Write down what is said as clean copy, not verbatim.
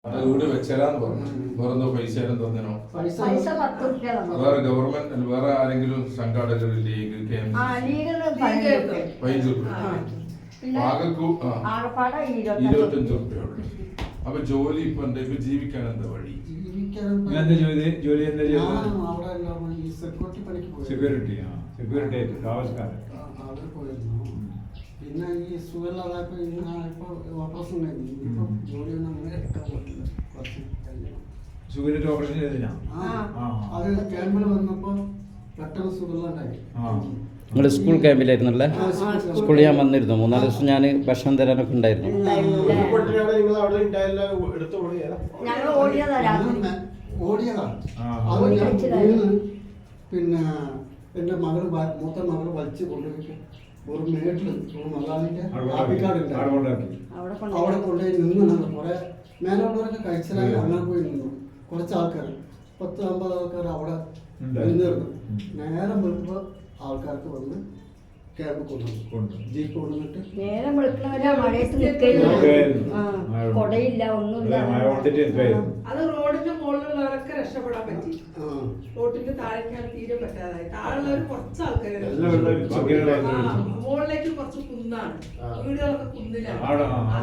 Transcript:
വീട് വെച്ചരാന്ന് പറഞ്ഞു. വേറെന്തോ പൈസ തന്നോ? പൈസ 10 രൂപ. വേറെ ഗവൺമെന്റ് വേറെ ആരെങ്കിലും സംഘാടകർ ലീഗ് ആകപ്പാടെ 25 രൂപയുള്ളൂ. അപ്പൊ ജോലി ഇപ്പൊ എന്താ ഇപ്പൊ ജീവിക്കാൻ എന്താ വഴി? സെക്യൂരിറ്റി പിന്നെ ഈ സുഖമില്ലാതായപ്പോ ഓപ്പറേഷൻ കഴിഞ്ഞു. ഇപ്പൊ ജോലിയൊന്നും അങ്ങനെ എടുക്കാൻ പറ്റില്ല. സുഖമായിട്ട് ഓപ്പറേഷൻ ചെയ്തില്ല. അത് ക്യാമ്പിൽ വന്നപ്പോ പെട്ടെന്ന് സുഖമില്ലാണ്ടായി. നിങ്ങൾ സ്കൂൾ ക്യാമ്പിലായിരുന്നല്ലേ? സ്കൂളിൽ ഞാൻ വന്നിരുന്നു. 3-4 ദിവസം ഞാൻ ഭക്ഷണം തരാനൊക്കെ ഉണ്ടായിരുന്നു. ഓടിയതാണ്. പിന്നെ എന്റെ മകള് മൂത്ത മകള് വലിച്ചു കൊണ്ടുപോയി ഒരു മേട്ടില് മലയാളിന്റെ ആപ്പിക്കാടുണ്ട്. അവിടെ കൊണ്ടുപോയി നിന്നാണ് കുറെ മേലോട്ടവരൊക്കെ കഴിച്ചാൽ അങ്ങനെ പോയി നിന്നു. കുറച്ച് ആൾക്കാർ 10-50 ആൾക്കാർ അവിടെ നിന്നിരുന്നു. നേരം വെളുപ്പോ ആൾക്കാർക്ക് വന്ന് ക്യാമ്പ് കൊണ്ടുവന്നു. ജീപ്പ് കൊണ്ടുവന്നിട്ട് നേരം വെളുക്കുന്നവരാ മഴയത്ത് നിൽക്കില്ല, കൊടയില്ല, ഒന്നുമില്ല. അത് റോഡിന്റെ മുകളിലുള്ളവരൊക്കെ രക്ഷപ്പെടാൻ പറ്റി. റോഡിന്റെ താഴേക്കാണ് തീരെ പറ്റാതായി. താഴെയുള്ളവർ കുറച്ച് ആൾക്കാരെ മുകളിലേക്ക് കുറച്ച് കുന്നാണ്, വീടുകളൊക്കെ കുന്നിലാണ്.